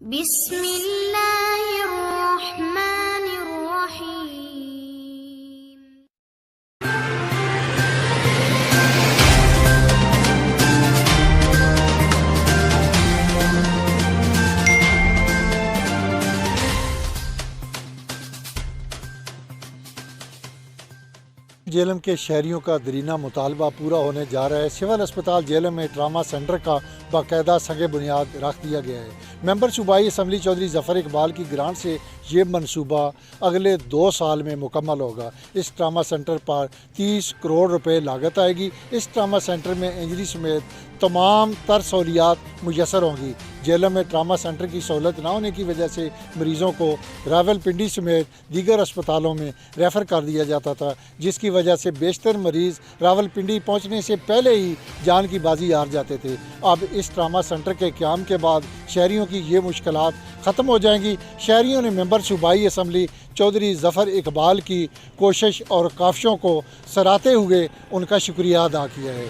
बिस्मिल्लाहिर्रहमानिर्रहीम। जेलम के शहरियों का दरीना मुतालबा पूरा होने जा रहा है। सिविल अस्पताल जेलम में ट्रामा सेंटर का बाकायदा संग बुनियाद रख दिया गया है। मेंबर सूबाई असम्बली चौधरी ज़फ़र इकबाल की ग्रांट से ये मनसूबा अगले 2 साल में मुकम्मल होगा। इस ट्रामा सेंटर पर 30 करोड़ रुपए लागत आएगी। इस ट्रामा सेंटर में इंजरी समेत तमाम तर सहूलियात मुयसर होंगी। जेलम में ट्रामा सेंटर की सहूलत ना होने की वजह से मरीज़ों को रावलपिंडी समेत दीगर अस्पतालों में रेफ़र कर दिया जाता था, जिसकी वजह से बेशतर मरीज़ रावलपिंडी पहुंचने से पहले ही जान की बाजी हार जाते थे। अब इस ट्रामा सेंटर के क़याम के बाद शहरियों की ये मुश्किलात ख़त्म हो जाएंगी। शहरियों ने मेंबर सूबाई असम्बली चौधरी ज़फ़र इकबाल की कोशिश और काविशों को सराहते हुए उनका शुक्रिया अदा किया है।